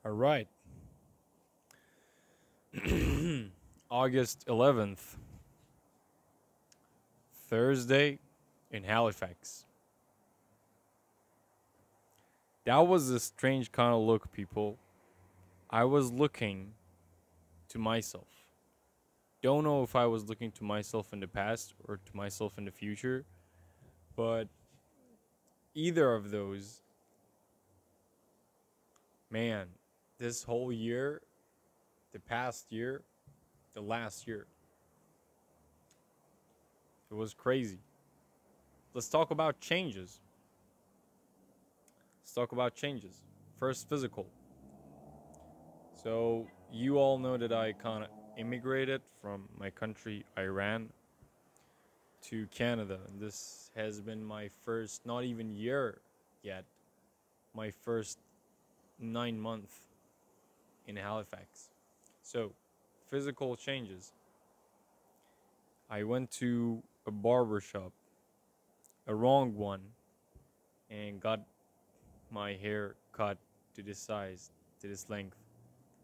All right. August 11th, Thursday in Halifax. That was a strange kind of look, people. I was looking to myself. Don't know if I was looking to myself in the past or to myself in the future, but either of those, man, this whole year, the past year, the last year, it was crazy. Let's talk about changes. Let's talk about changes. First, physical. So, you all know that I kind of immigrated from my country, Iran, to Canada. And this has been my first, not even year yet, my first 9 months in Halifax. So, physical changes. I went to a barber shop, a wrong one, and got my hair cut to this size, to this length.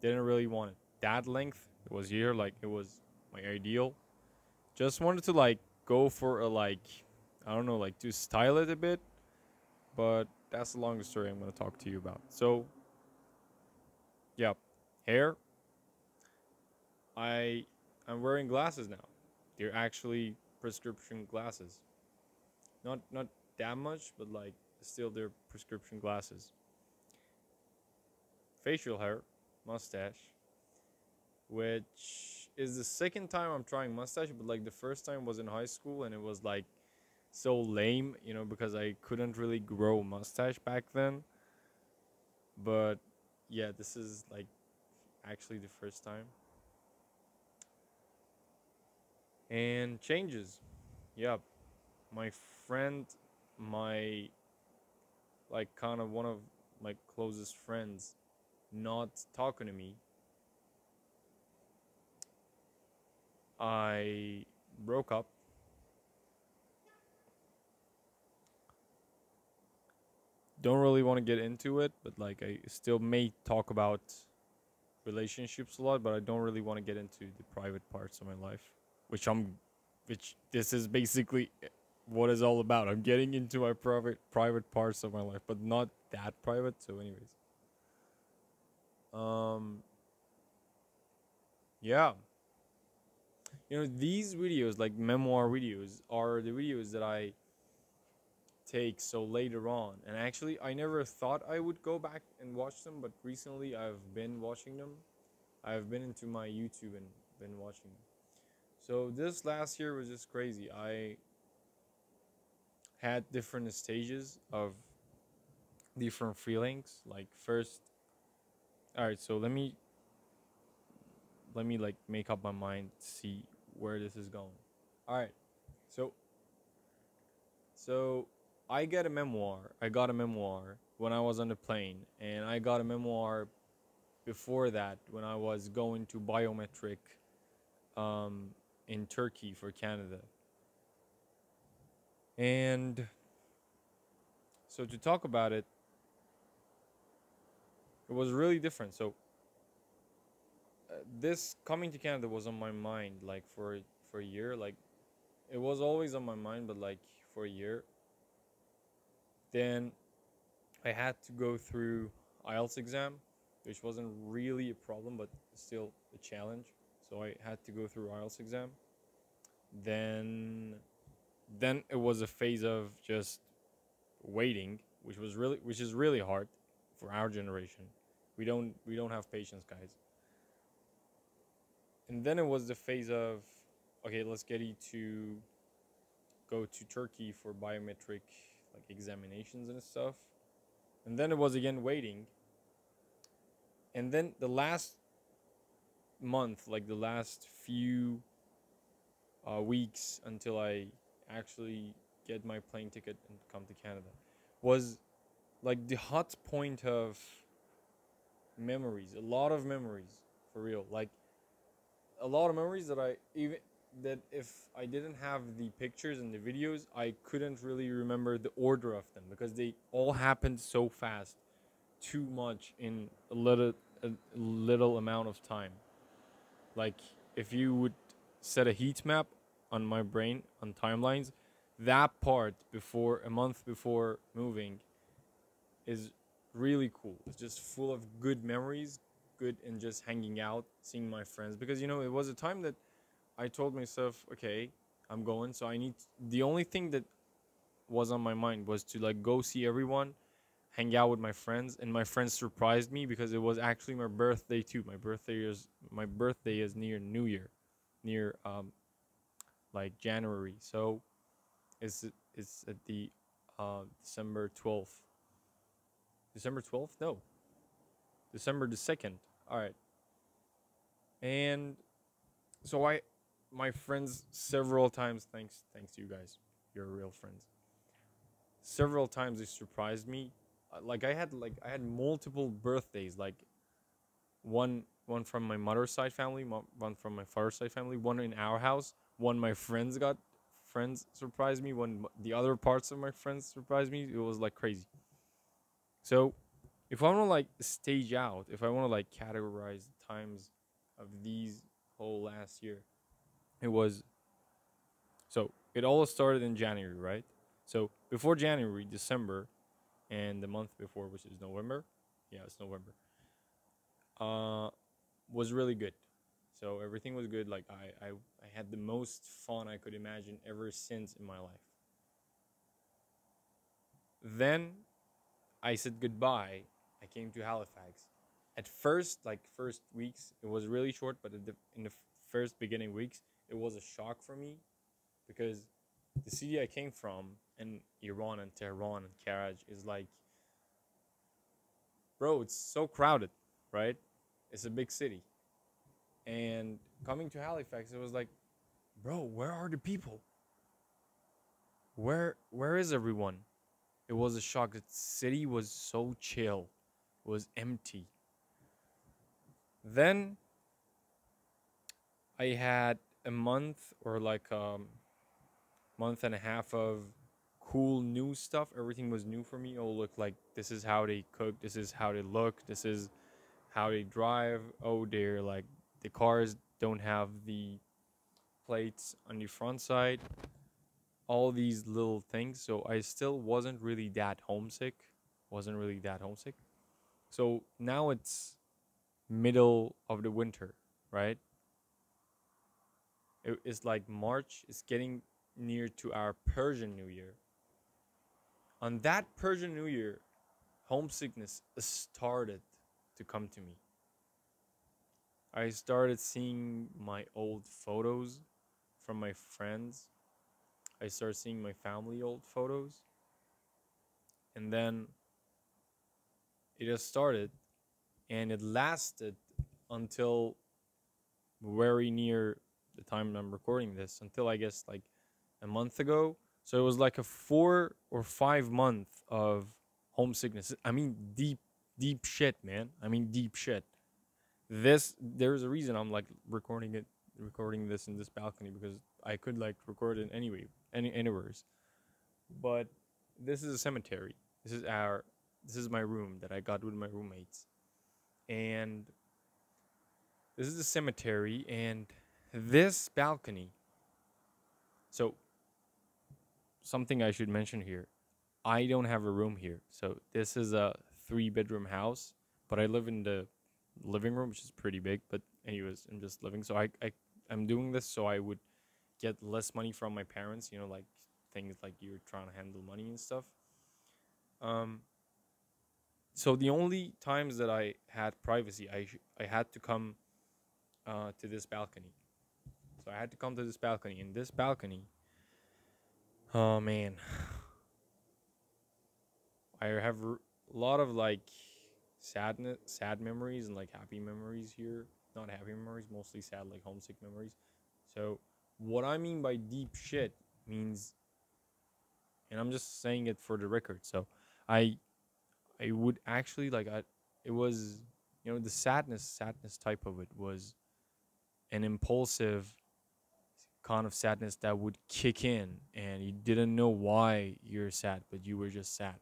Didn't really want it that length. It was here, like it was my ideal. Just wanted to like go for a I don't know, like to style it a bit, but that's the longest story I'm gonna talk to you about. So, yeah, hair. I'm wearing glasses now. They're actually prescription glasses. Not that much, but like still they're prescription glasses. Facial hair, mustache, which is the second time I'm trying mustache, but like the first time was in high school and it was like so lame, because I couldn't really grow mustache back then. But yeah, this is like actually the first time. And changes. Yeah, my friend, my like kind of one of my closest friends not talking to me. I broke up. Don't really want to get into it, but like I still may talk about relationships a lot, but I don't really want to get into the private parts of my life, which this is basically what it's all about. I'm getting into my private parts of my life, but not that private. So, anyways, um, yeah, these videos, like memoir videos, are the videos that I take so later on. And actually, I never thought I would go back and watch them, but recently I've been watching them. I've been into my YouTube and been watching them. So this last year was just crazy. I had different stages of different feelings. Like first, all right. So let me like make up my mind, see where this is going. All right. So so I get a memoir. I got a memoir when I was on the plane, and I got a memoir before that when I was going to biometric um, in Turkey for Canada. And so to talk about it, it was really different. So this coming to Canada was on my mind like for a year. Like it was always on my mind, but like for a year. Then I had to go through IELTS exam, which wasn't really a problem, but still a challenge. So I had to go through IELTS exam. Then then it was a phase of just waiting, which is really hard for our generation. We don't have patience, guys. And then it was the phase of, okay, let's get you to go to Turkey for biometric like examinations and stuff. And then it was again waiting. And then the last month, like the last few weeks until I actually get my plane ticket and come to Canada, was like the hot point of memories. A lot of memories, for real. Like a lot of memories that if I didn't have the pictures and the videos, I couldn't really remember the order of them because they all happened so fast, too much in a little amount of time. Like if you would set a heat map on my brain on timelines, that part before a month before moving is really cool. It's just full of good memories, good and just hanging out, seeing my friends. Because it was a time that I told myself, okay, I'm going, so I need. The only thing that was on my mind was to like go see everyone, hang out with my friends, and my friends surprised me because it was actually my birthday too. My birthday is near New Year, near like January. So it's at the December 12th. December 12th? No, December the 2nd. All right. And so my friends several times, thanks to you guys, you're real friends. Several times they surprised me. Like I had multiple birthdays, like one from my mother's side family, one from my father's side family, one in our house, one my friends surprised me, one the other parts of my friends surprised me. It was like crazy. So if I want to like stage out, if I want to like categorize the times of these whole last year, it was so it all started in January, right? So before January, December, and the month before, which is November, yeah, it's November, uh, was really good. So everything was good. Like I had the most fun I could imagine ever since in my life. Then I said goodbye. I came to Halifax. At first, like first weeks, it was really short, but in the first beginning weeks, it was a shock for me because the city I came from and Iran and Tehran and Karaj is like, bro, it's so crowded, right? It's a big city. And coming to Halifax, it was like, bro, where are the people? Where is everyone? It was a shock. The city was so chill. It was empty. Then I had a month or like month and a half of cool new stuff. Everything was new for me. Oh, look, like this is how they cook, this is how they look, this is how they drive. Oh, they're like the cars don't have the plates on the front side. All these little things. So I still wasn't really that homesick. Wasn't really that homesick. So now it's middle of the winter, right? It's like March. It's getting near to our Persian New Year. On that Persian New Year, homesickness started to come to me. I started seeing my old photos from my friends. I started seeing my family old photos. And then it just started and it lasted until very near the time I'm recording this, until I guess like a month ago. So it was like a 4 or 5 month of homesickness. I mean, deep shit, man. I mean, deep shit. There's a reason I'm like recording this in this balcony because I could like record it anyway, anywheres. But this is a cemetery. This is my room that I got with my roommates, and this is a cemetery, and this balcony. So something I should mention here. I don't have a room here. So this is a 3 bedroom house, but I live in the living room, which is pretty big. But anyways, I'm just living. So I'm doing this so I would get less money from my parents. Like things like you're trying to handle money and stuff. Um. So the only times that I had privacy, I had to come to this balcony. So I had to come to this balcony. In this balcony, oh man, I have a lot of like sad memories and like happy memories here. Not happy memories, mostly sad, like homesick memories. So what I mean by deep shit means, and I'm just saying it for the record. So I I would actually like it was the sadness type of it was an impulsive kind of sadness that would kick in and you didn't know why you're sad, but you were just sad.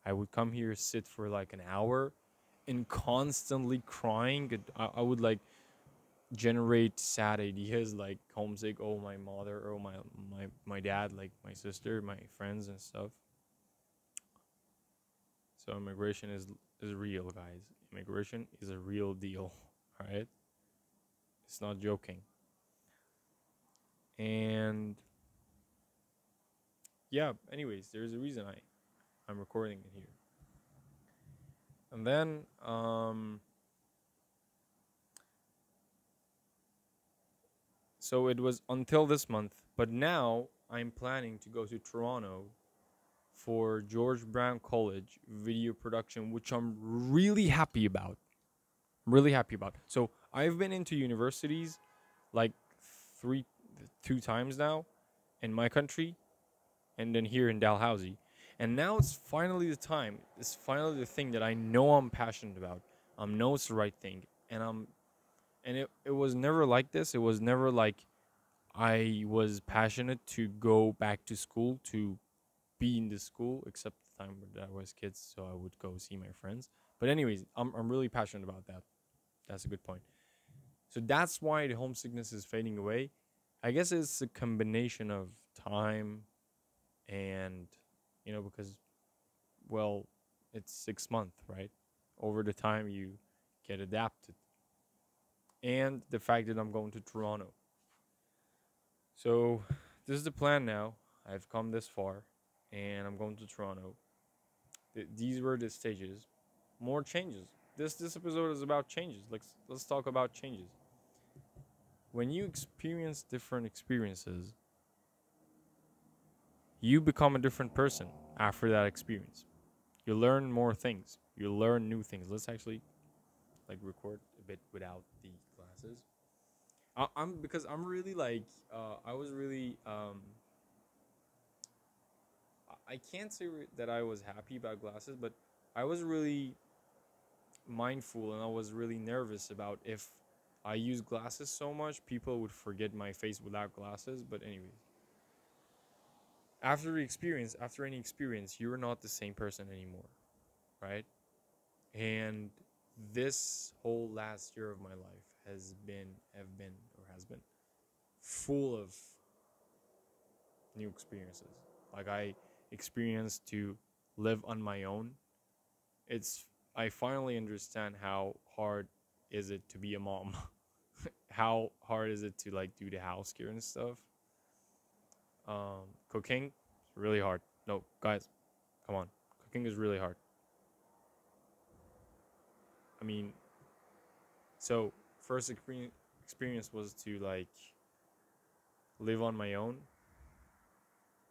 I would come here, sit for like an hour, and constantly crying, I would like generate sad ideas like homesick, oh my mother, oh my dad, like my sister, my friends and stuff. So immigration is real, guys. Immigration is a real deal. All right, it's not joking. And yeah, anyways, there's a reason I'm recording it here. And then so it was until this month, but now I'm planning to go to Toronto for George Brown College video production, which I'm really happy about. Really happy about. So I've been into universities like three, 2 times now in my country, and then here in Dalhousie. And now it's finally the time. It's finally the thing that I know I'm passionate about. I know it's the right thing, and it was never like this. It was never like I was passionate to go back to school to be in the school, except the time that I was kids, so I would go see my friends. But anyways, I'm really passionate about that. That's a good point. So that's why the homesickness is fading away. I guess it's a combination of time and because well, it's 6 months, right? Over the time you get adapted, and the fact that I'm going to Toronto. So this is the plan now. I've come this far, and I'm going to Toronto. These were the stages. More changes. This episode is about changes. Let's talk about changes. When you experience different experiences, you become a different person after that experience. You learn more things. You learn new things. Let's actually like record a bit without the glasses. I'm because I'm really like I was really I can't say that I was happy about glasses, but I was really mindful and I was really nervous about if I use glasses so much, people would forget my face without glasses. But anyways, after any experience, you're not the same person anymore, right? And this whole last year of my life has been full of new experiences. Like I experienced to live on my own. It's I finally understand how hard is it to be a mom. How hard is it to like do the house care and stuff. Cooking is really hard. No, guys, come on. Cooking is really hard. I mean, so first experience was to like live on my own,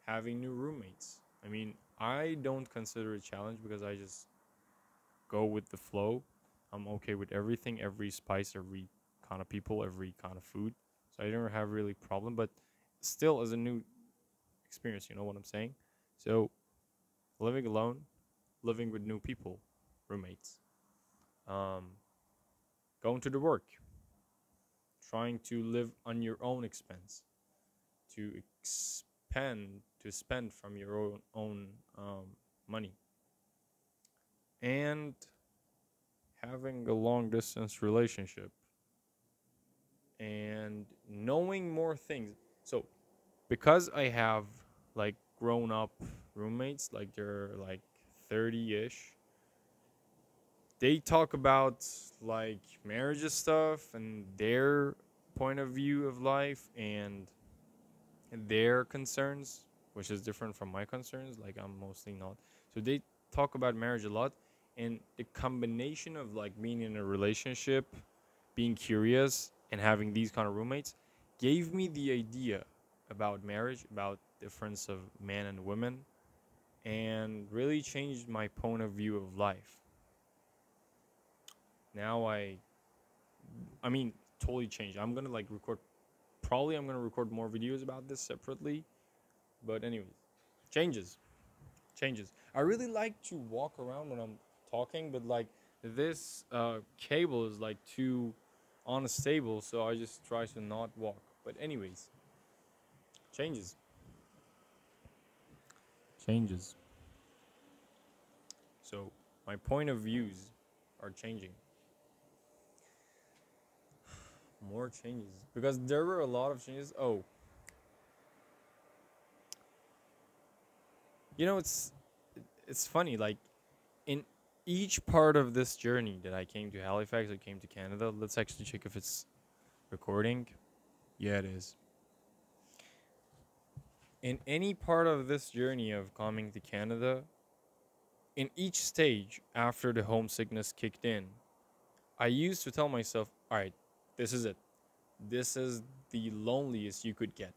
having new roommates. I mean, I don't consider it a challenge because I just go with the flow. I'm okay with everything, every spice, every kind of people, every kind of food. So I don't have really problem, but still as a new experience, you know what I'm saying? So living alone, living with new people, roommates, um, going to the work, trying to live on your own expense, to spend from your own money, and having a long distance relationship and knowing more things. So because I have like grown up roommates, like they're like 30-ish, they talk about like marriage stuff and their point of view of life and their concerns, which is different from my concerns. Like I'm mostly not. So they talk about marriage a lot, and the combination of like being in a relationship, being curious, and having these kind of roommates gave me the idea about marriage, about difference of men and women, and really changed my point of view of life. Now I mean, totally changed. I'm gonna like record. Probably I'm gonna record more videos about this separately. But anyways, changes, changes. I really like to walk around when I'm talking, but like this cable is like too unstable, so I just try to not walk. But anyways, changes, changes. So my point of views are changing. More changes because there were a lot of changes. Oh, it's funny. Like in each part of this journey that I came to Halifax, I came to Canada. Let's actually check if it's recording. Yeah, it is. In any part of this journey of coming to Canada, in each stage after the homesickness kicked in, I used to tell myself, all right, this is it. This is the loneliest you could get.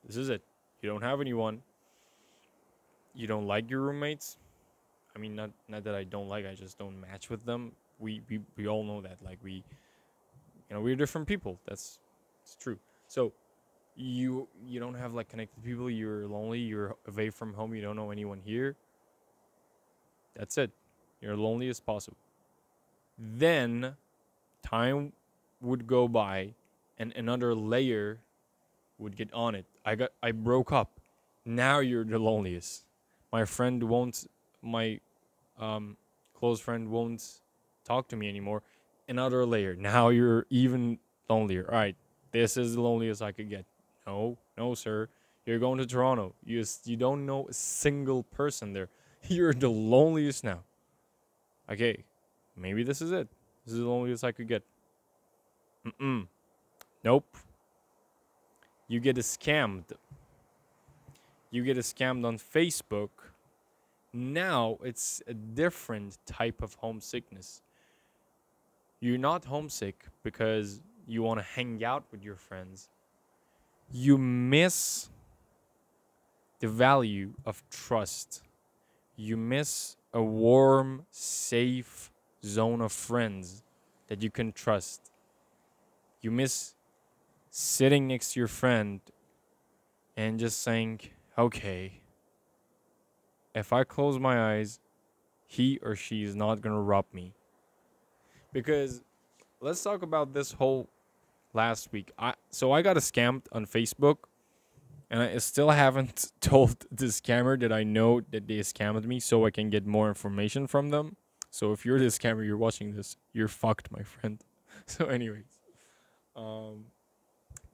This is it. You don't have anyone. You don't like your roommates. I mean, not that I don't like, I just don't match with them. We all know that. Like we're different people. It's true. So you don't have like connected people. You're lonely. You're away from home. You don't know anyone here. That's it. You're lonely as possible. Then time would go by and another layer would get on it. I broke up. Now you're the loneliest. My close friend won't talk to me anymore. Another layer. Now you're even lonelier. All right, this is the loneliest I could get. No, sir. You're going to Toronto. You don't know a single person there. You're the loneliest now. Okay, maybe this is it. This is the loneliest I could get. Nope. You get scammed. You get scammed on Facebook. Now it's a different type of homesickness. You're not homesick because you want to hang out with your friends. You miss the value of trust. You miss a warm, safe zone of friends that you can trust. You miss sitting next to your friend and just saying, okay, if I close my eyes, he or she is not going to rob me. Because let's talk about this whole last week. I got scammed on Facebook, and I still haven't told the scammer that I know that they scammed me so I can get more information from them. So if you're the scammer, you're watching this, you're fucked, my friend. So anyways,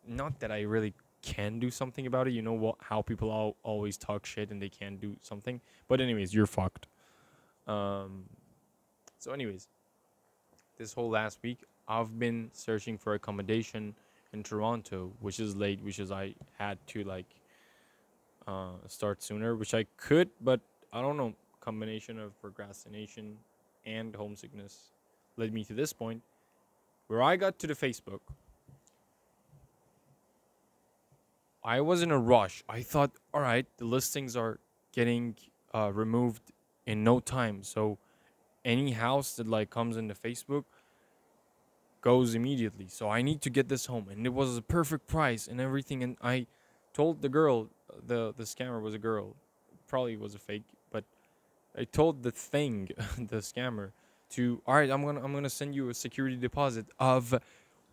not that I really can do something about it. You know how people always talk shit and they can't do something. But anyways, you're fucked. So anyways, this whole last week, I've been searching for accommodation in Toronto, which is late, I had to start sooner, which I could, but I don't know, combination of procrastination and homesickness led me to this point where I got to the Facebook. I was in a rush. I thought, all right, the listings are getting removed in no time, so any house that comes into Facebook goes immediately. So I need to get this home, and it was a perfect price and everything. And I told the girl, the scammer was a girl, probably was a fake, but I told the thing, the scammer, all right, I'm gonna send you a security deposit of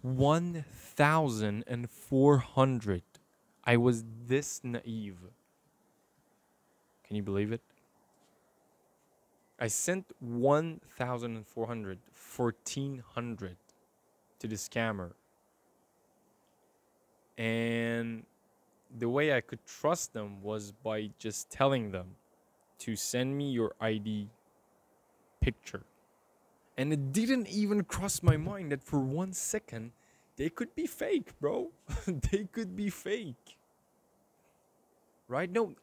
1,400. I was this naive. Can you believe it? I sent 1,400, 1,400 to the scammer. And the way I could trust them was by just telling them to send me your ID picture. And it didn't even cross my mind that for 1 second, they could be fake, bro. They could be fake. Right? No,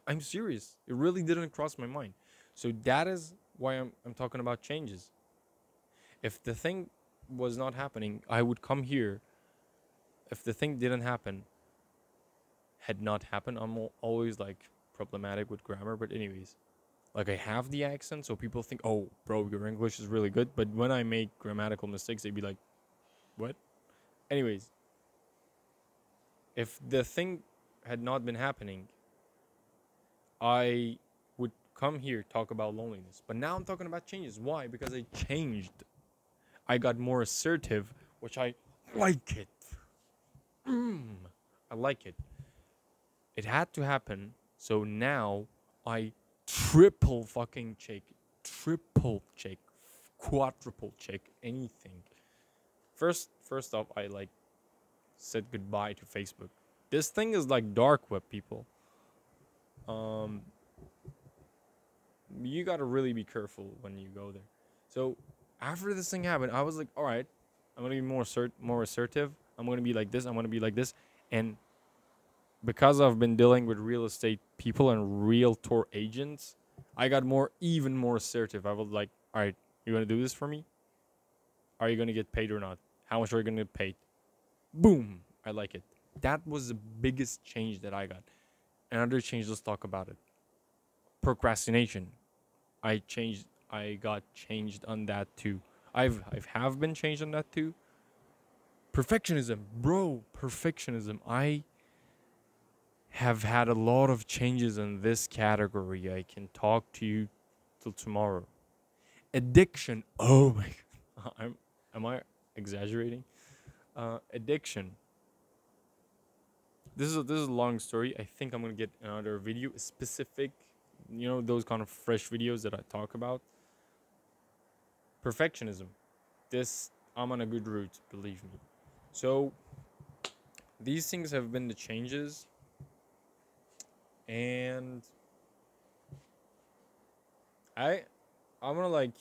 I'm serious. It really didn't cross my mind. So that is why I'm talking about changes. If the thing was not happening, I would come here. If the thing didn't happen, had not happened, I'm always problematic with grammar. But anyways, I have the accent, so people think, oh, bro, your English is really good. But when I make grammatical mistakes, they'd be like, what? Anyways, if the thing had not been happening, I would come here, talk about loneliness. But now I'm talking about changes. Why? Because I changed. I got more assertive, which I like it. I like it. It had to happen, so now I triple check quadruple check anything. First off, I like said goodbye to Facebook. This thing is like dark web, people. Um, you gotta really be careful when you go there. So after this thing happened, I was like, all right, I'm gonna be more assertive. I'm gonna be like this. I'm gonna be like this. And because I've been dealing with real estate people and realtor agents, I got even more assertive. I was like, all right, you gonna do this for me? Are you gonna get paid or not? How much are you gonna get paid? Boom! I like it. That was the biggest change that I got. Another change, let's talk about it. Procrastination. I got changed on that too. I've have been changed on that too. Perfectionism, bro. Perfectionism. I have had a lot of changes in this category. I can talk to you till tomorrow. Addiction. Oh my god. Am I exaggerating? Addiction. This is a long story. I think I'm gonna get another video specific. You know, those kind of fresh videos that I talk about. Perfectionism. This, I'm on a good route, believe me. So these things have been the changes, and I'm gonna like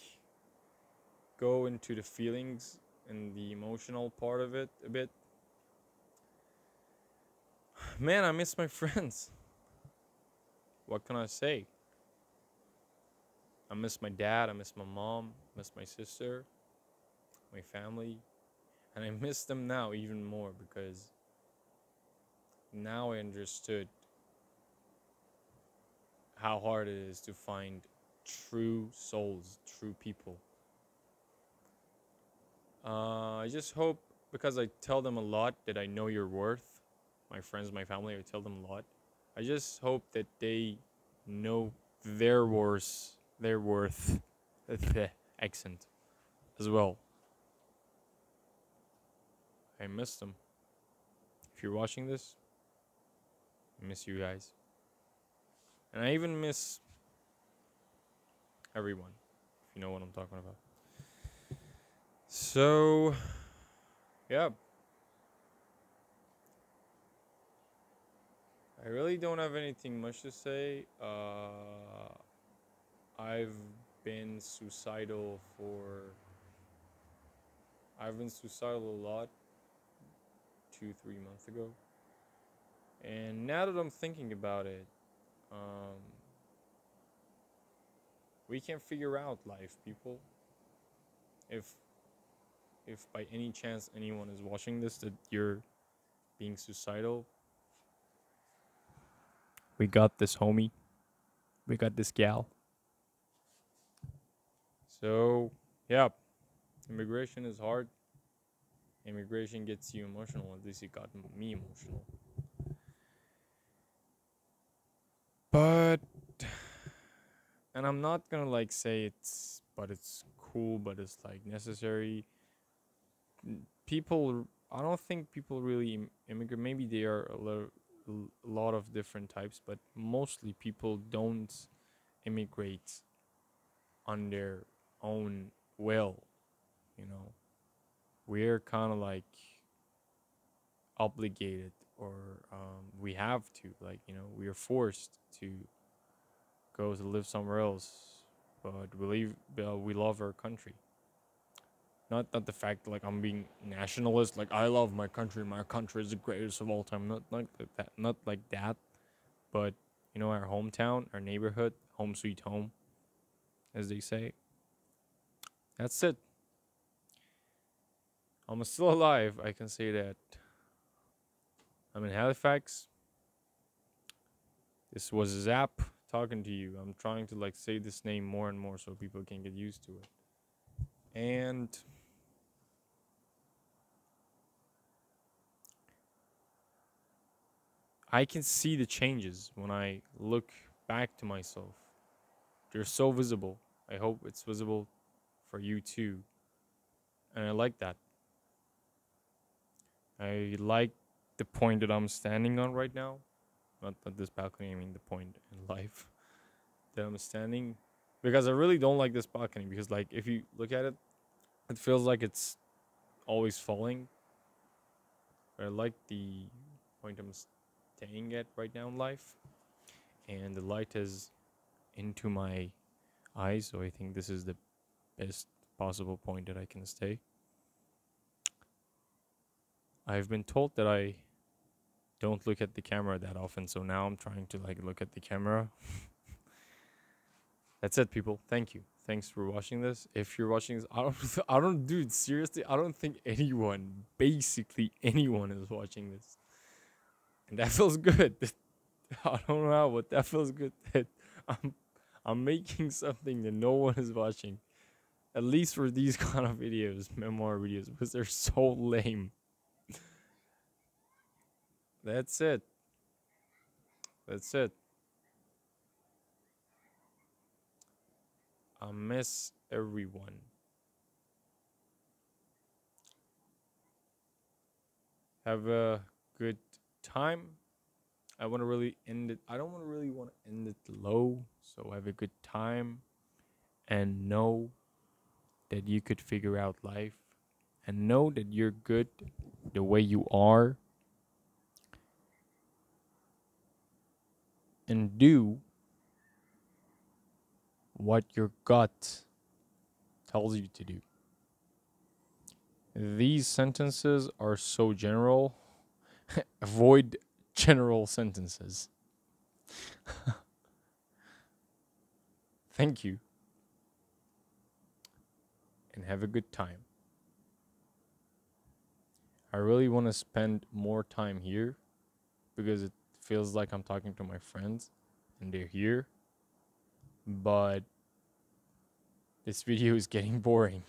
go into the feelings and the emotional part of it a bit. Man, I miss my friends. What can I say? I miss my dad, I miss my mom, I miss my sister, my family, and I miss them now even more because now I understood how hard it is to find true souls, true people. I just hope, because I tell them a lot that I know your worth, my friends, my family, I tell them a lot. I just hope that they know their worth, accent as well. I miss them. If you're watching this, I miss you guys. And I even miss everyone, if you know what I'm talking about. So, yeah. I really don't have anything much to say. I've been suicidal for. I've been suicidal a lot 2-3 months ago. And now that I'm thinking about it, um, we can figure out life, people. If by any chance anyone is watching this that you're being suicidal, we got this, homie. We got this gal. So, yeah, immigration is hard. Immigration gets you emotional. At least it got me emotional. But, and I'm not gonna like say it's cool, but it's like necessary. People, I don't think people really immigrate. Maybe they are a lot of different types, but mostly people don't immigrate on their own will. You know, we're kind of like obligated, or we have to, like, you know, we are forced to go to live somewhere else, but we love our country. Not the fact like I'm being nationalist, like I love my country is the greatest of all time, not like that, not like that, but you know, our hometown, our neighborhood, home sweet home, as they say. That's it. I'm still alive, I can say that. I'm in Halifax. This was Zap talking to you. I'm trying to like say this name more and more so people can get used to it. And I can see the changes when I look back to myself. They're so visible. I hope it's visible for you too. And I like that. I like the point that I'm standing on right now. Not this balcony, I mean the point in life that I'm standing. because I really don't like this balcony, because like if you look at it, it feels like it's always falling. But I like the point I'm staying at right now in life, and the light is into my eyes, so I think this is the best possible point that I can stay. I've been told that I don't look at the camera that often, so now I'm trying to like look at the camera. That's it, people. Thank you. Thanks for watching this. If you're watching this, I don't, dude, seriously, I don't think anyone, basically anyone, is watching this, and that feels good. I don't know how, but that feels good. That I'm, I'm making something that no one is watching, at least for these kind of videos, memoir videos, because they're so lame. That's it. That's it. I miss everyone. Have a good time. I want to really end it. I don't want to really want to end it low. So have a good time and know that you could figure out life and know that you're good the way you are, and do what your gut tells you to do. These sentences are so general. Avoid general sentences. Thank you. And have a good time. I really want to spend more time here because it feels like I'm talking to my friends and they're here. But this video is getting boring.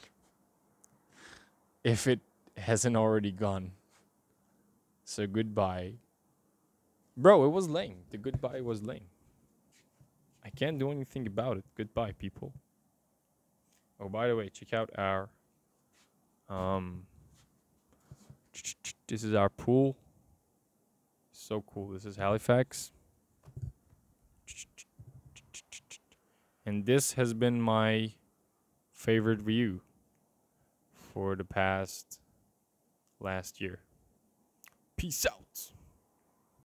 If it hasn't already gone. So goodbye. Bro, it was lame. The goodbye was lame. I can't do anything about it. Goodbye, people. Oh, by the way, check out our this is our pool. So cool. This is Halifax. And this has been my favorite view for the past last year. Peace out.